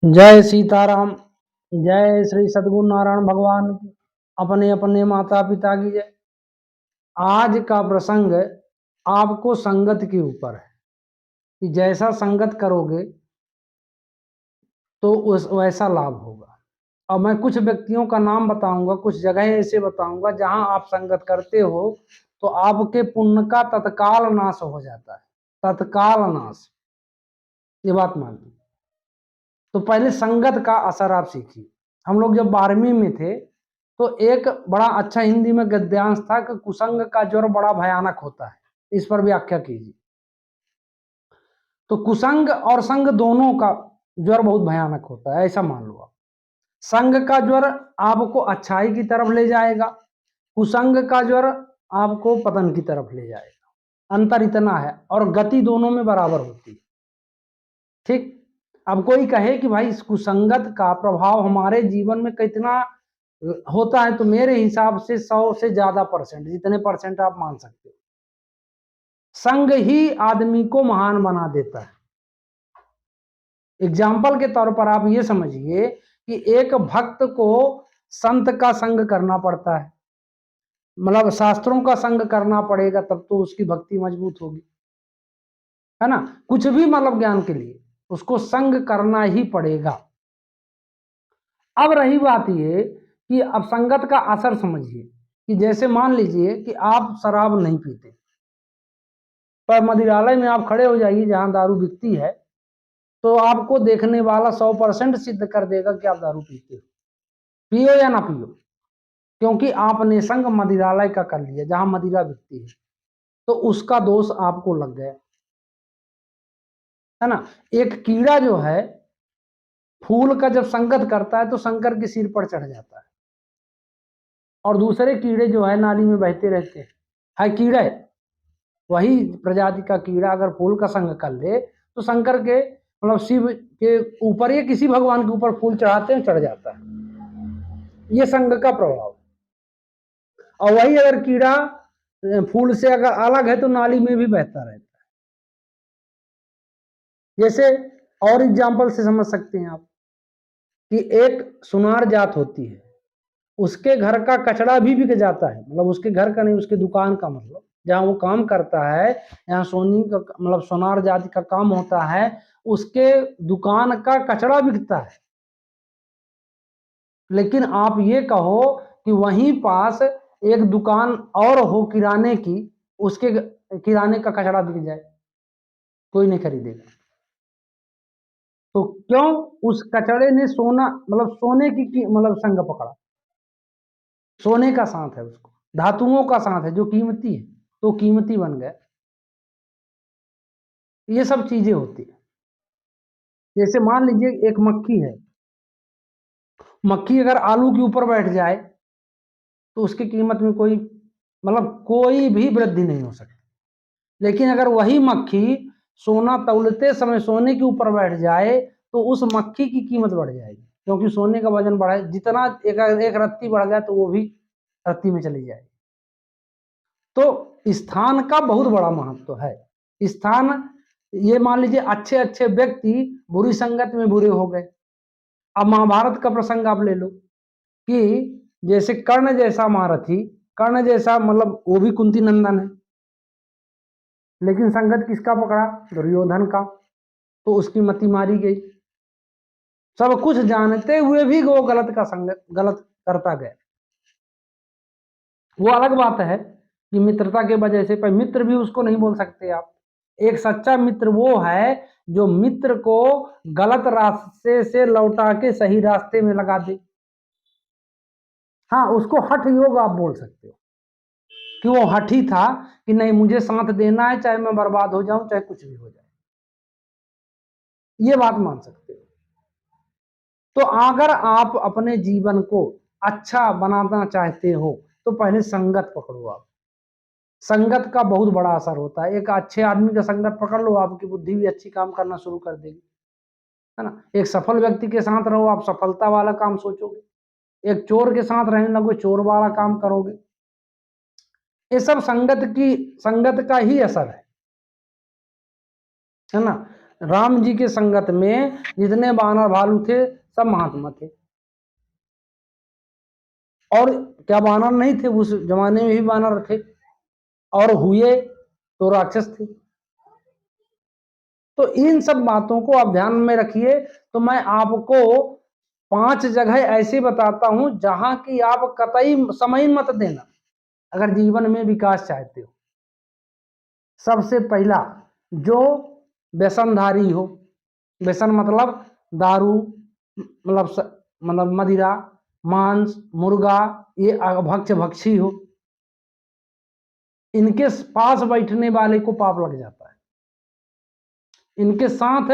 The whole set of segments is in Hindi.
जय सीताराम। जय श्री सद्गुरु नारायण भगवान की, अपने अपने माता पिता की जय। आज का प्रसंग आपको संगत के ऊपर है कि जैसा संगत करोगे तो उस वैसा लाभ होगा। और मैं कुछ व्यक्तियों का नाम बताऊंगा, कुछ जगह ऐसे बताऊंगा जहां आप संगत करते हो तो आपके पुण्य का तत्काल नाश हो जाता है। तत्काल नाश, ये बात मान ली। तो पहले संगत का असर आप सीखिए। हम लोग जब 12वीं में थे तो एक बड़ा अच्छा हिंदी में गद्यांश था कि कुसंग का ज्वर बड़ा भयानक होता है। इस पर व्याख्या कीजिए। तो कुसंग और संग दोनों का ज्वर बहुत भयानक होता है, ऐसा मान लो आप। संग का ज्वर आपको अच्छाई की तरफ ले जाएगा, कुसंग का ज्वर आपको पतन की तरफ ले जाएगा। अंतर इतना है और गति दोनों में बराबर होती है। ठीक। अब कोई कहे कि भाई इस कुसंगत का प्रभाव हमारे जीवन में कितना होता है, तो मेरे हिसाब से 100 से ज्यादा परसेंट, जितने परसेंट आप मान सकते हो। संग ही आदमी को महान बना देता है। एग्जाम्पल के तौर पर आप ये समझिए कि एक भक्त को संत का संग करना पड़ता है, मतलब शास्त्रों का संग करना पड़ेगा, तब तो उसकी भक्ति मजबूत होगी, है ना। कुछ भी मतलब ज्ञान के लिए उसको संग करना ही पड़ेगा। अब रही बात ये कि अब संगत का असर समझिए कि जैसे मान लीजिए कि आप शराब नहीं पीते, पर मदिरालय में आप खड़े हो जाइए जहां दारू बिकती है, तो आपको देखने वाला 100% सिद्ध कर देगा कि आप दारू पीते हो। पियो या ना पियो, क्योंकि आपने संग मदिरालय का कर लिया जहां मदिरा बिकती है, तो उसका दोष आपको लग गया, है ना। एक कीड़ा जो है फूल का जब संगत करता है तो शंकर के सिर पर चढ़ जाता है, और दूसरे कीड़े जो है नाली में बहते रहते हैं। है कीड़े, वही प्रजाति का कीड़ा अगर फूल का संग कर ले तो शंकर के मतलब शिव के ऊपर या किसी भगवान के ऊपर फूल चढ़ाते हैं, चढ़ जाता है। ये संग का प्रभाव। और वही अगर कीड़ा फूल से अगर अलग है तो नाली में भी बहता रहता है। जैसे और एग्जाम्पल से समझ सकते हैं आप कि एक सुनार जात होती है, उसके घर का कचरा भी बिक जाता है, मतलब उसके घर का नहीं, उसके दुकान का, मतलब जहां वो काम करता है, यहाँ सोनी का मतलब सोनार जाति का काम होता है, उसके दुकान का कचरा बिकता है। लेकिन आप ये कहो कि वहीं पास एक दुकान और हो किराने की, उसके किराने का कचरा बिक जाए, कोई नहीं खरीदेगा। तो क्यों? उस कचड़े ने सोना मतलब सोने की मतलब संग पकड़ा, सोने का साथ है, उसको धातुओं का साथ है जो कीमती है, तो कीमती बन गया। ये सब चीजें होती है। जैसे मान लीजिए एक मक्खी है, मक्खी अगर आलू के ऊपर बैठ जाए तो उसकी कीमत में कोई मतलब कोई भी वृद्धि नहीं हो सकती। लेकिन अगर वही मक्खी सोना तौलते समय सोने के ऊपर बैठ जाए तो उस मक्खी की कीमत बढ़ जाएगी, क्योंकि सोने का वजन बढ़ा है, जितना एक रत्ती बढ़ गया तो वो भी रत्ती में चली जाएगी। तो स्थान का बहुत बड़ा महत्व है। स्थान, ये मान लीजिए अच्छे अच्छे व्यक्ति बुरी संगत में बुरे हो गए। अब महाभारत का प्रसंग आप ले लो कि जैसे कर्ण जैसा महारथी, कर्ण जैसा मतलब वो भी कुंती नंदन है, लेकिन संगत किसका पकड़ा? दुर्योधन का, तो उसकी मति मारी गई। सब कुछ जानते हुए भी वो गलत का संगत गलत करता गया। वो अलग बात है कि मित्रता के वजह से, पर मित्र भी उसको नहीं बोल सकते आप। एक सच्चा मित्र वो है जो मित्र को गलत रास्ते से लौटा के सही रास्ते में लगा दे। हाँ, उसको हठ योग आप बोल सकते हो कि वो हठी था कि नहीं, मुझे साथ देना है, चाहे मैं बर्बाद हो जाऊं, चाहे कुछ भी हो जाए। ये बात मान सकते हो। तो अगर आप अपने जीवन को अच्छा बनाना चाहते हो तो पहले संगत पकड़ो आप। संगत का बहुत बड़ा असर होता है। एक अच्छे आदमी का संगत पकड़ लो, आपकी बुद्धि भी अच्छी काम करना शुरू कर देगी, है ना। एक सफल व्यक्ति के साथ रहो, आप सफलता वाला काम सोचोगे। एक चोर के साथ रहने लगो, चोर वाला काम करोगे। ये सब संगत का ही असर है ना। राम जी के संगत में जितने बानर भालू थे सब महात्मा थे। और क्या बानर नहीं थे, उस जमाने में भी बानर थे, और हुए तो राक्षस थे। तो इन सब बातों को आप ध्यान में रखिए। तो मैं आपको 5 जगह ऐसे बताता हूं जहां की आप कतई समय मत देना अगर जीवन में विकास चाहते हो। सबसे पहला, जो व्यसनधारी हो, व्यसन मतलब दारू, मतलब मदिरा, मांस, मुर्गा, ये भक्ष भक्षी हो, इनके पास बैठने वाले को पाप लग जाता है। इनके साथ,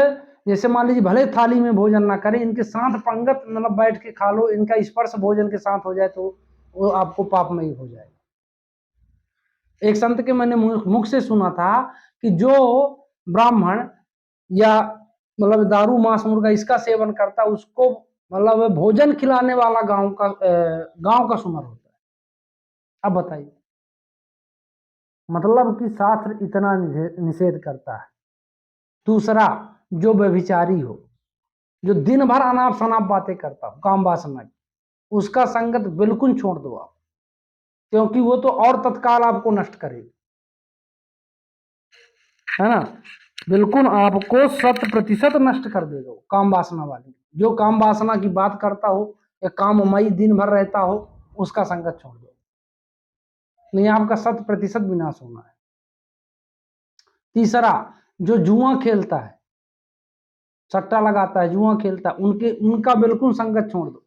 जैसे मान लीजिए भले थाली में भोजन ना करें, इनके साथ पंगत मतलब बैठ के खा लो, इनका स्पर्श भोजन के साथ हो जाए तो वो आपको पापमयी हो जाएगा। एक संत के मैंने मुख से सुना था कि जो ब्राह्मण या मतलब दारू मांस मुर्गा इसका सेवन करता, उसको मतलब भोजन खिलाने वाला गांव का सुमर होता है। अब बताइए, मतलब कि शास्त्र इतना निषेध करता है। दूसरा, जो व्यभिचारी हो, जो दिन भर अनाप शनाप बातें करता हो, काम वासना की, उसका संगत बिल्कुल छोड़ दो आप, क्योंकि वो तो और तत्काल आपको नष्ट करेगा, है ना। बिल्कुल आपको 100% नष्ट कर देगा वो काम वासना वाली। जो काम वासना की बात करता हो या काममयी दिन भर रहता हो, उसका संगत छोड़ दो, नहीं आपका 100% विनाश होना है। तीसरा, जो जुआ खेलता है, सट्टा लगाता है, जुआ खेलता है, उनका बिल्कुल संगत छोड़ दो,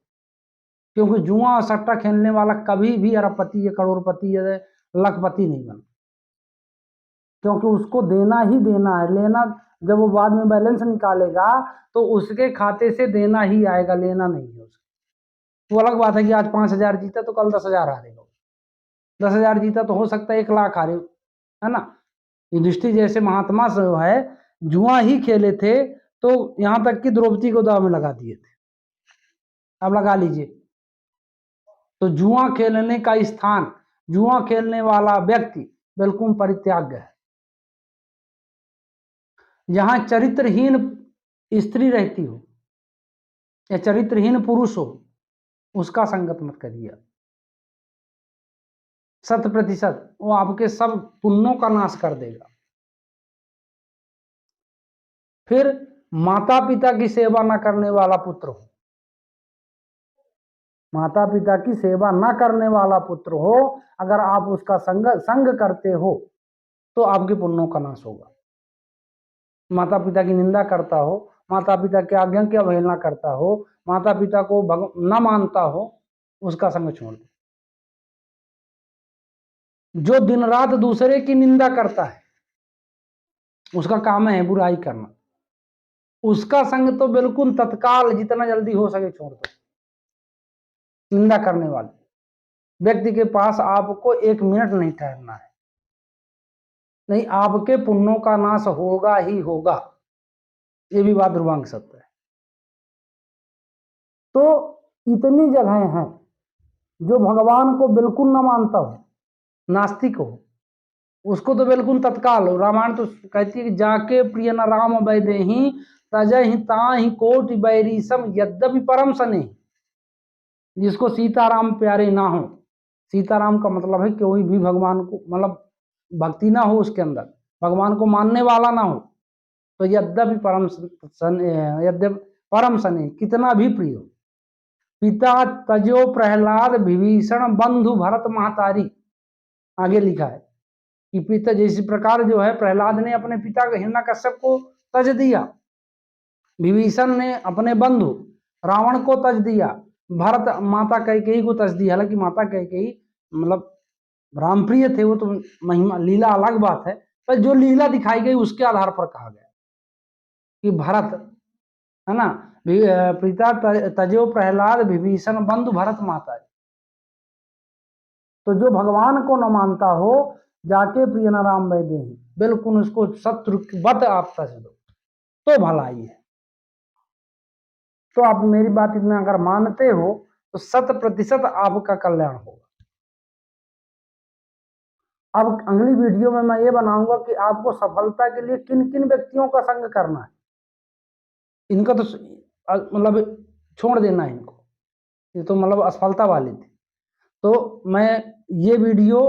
क्योंकि जुआ और सट्टा खेलने वाला कभी भी अरबपति या करोड़पति या लखपति नहीं बना, क्योंकि उसको देना ही देना है। लेना, जब वो बाद में बैलेंस निकालेगा तो उसके खाते से देना ही आएगा, लेना नहीं है उसको। वो अलग बात है कि आज 5,000 जीता तो कल 10,000 हारेगा, 10,000 जीता तो हो सकता है 1,00,000 हारे, है ना। युधिष्ठिर जैसे महात्मा जो है, जुआ ही खेले थे तो यहां तक कि द्रौपदी को दाव में लगा दिए थे। अब लगा लीजिए। तो जुआ खेलने का स्थान, जुआ खेलने वाला व्यक्ति बिल्कुल परित्याग है। जहां चरित्रहीन स्त्री रहती हो या चरित्रहीन पुरुष हो, उसका संगत मत करिए। 100% वो आपके सब पुण्यों का नाश कर देगा। फिर माता पिता की सेवा न करने वाला पुत्र हो, माता पिता की सेवा न करने वाला पुत्र हो, अगर आप उसका संग करते हो तो आपके पुण्यों का नाश होगा। माता पिता की निंदा करता हो, माता पिता के आज्ञा की अवहेलना करता हो, माता पिता को न मानता हो, उसका संग छोड़ दो। जो दिन रात दूसरे की निंदा करता है, उसका काम है बुराई करना, उसका संग तो बिल्कुल तत्काल जितना जल्दी हो सके छोड़ दो। निंदा करने वाले व्यक्ति के पास आपको 1 मिनट नहीं ठहरना है, नहीं आपके पुण्यों का नाश होगा ही होगा। ये भी बात दुर्भाग्य सत्य है। तो इतनी जगहें हैं। जो भगवान को बिल्कुल न मानता हो, नास्तिक हो, उसको तो बिल्कुल तत्काल हो। रामायण तो कहती है कि जाके प्रिय न राम वैदेही तजहि ताहि कोटि बैरी सम यद्यपि परम सने। जिसको सीताराम प्यारे ना हो, सीताराम का मतलब है कोई भी भगवान को मतलब भक्ति ना हो उसके अंदर, भगवान को मानने वाला ना हो, तो यद्यपि परम सने कितना भी प्रिय हो। पिता तजो प्रहलाद विभीषण बंधु भरत महतारी, आगे लिखा है कि पिता जिस प्रकार जो है प्रहलाद ने अपने पिता हिरण्यकश्यप को तज दिया, विभीषण ने अपने बंधु रावण को तज दिया, भरत माता कैकेयी को तज दिया। हालांकि माता कैकेयी मतलब रामप्रिय थे, वो तो महिमा लीला अलग बात है, पर जो लीला दिखाई गई उसके आधार पर कहा गया कि भरत, है ना, पिता तजो प्रहलाद विभीषण बंधु भरत माता। तो जो भगवान को न मानता हो, जाके प्रिय न राम वैदेही, बिल्कुल उसको शत्रुवत आप तज दो तो भलाई है। तो आप मेरी बात इतना अगर मानते हो तो 100% आपका कल्याण होगा। अब अगली वीडियो में मैं ये बनाऊंगा कि आपको सफलता के लिए किन किन व्यक्तियों का संग करना है। इनका तो मतलब छोड़ देना इनको, ये तो मतलब असफलता वाली थी। तो मैं ये वीडियो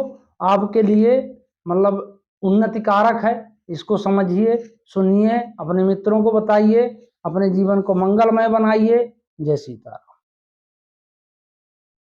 आपके लिए मतलब उन्नति कारक है, इसको समझिए, सुनिए, अपने मित्रों को बताइए, अपने जीवन को मंगलमय बनाइए। जय सीताराम।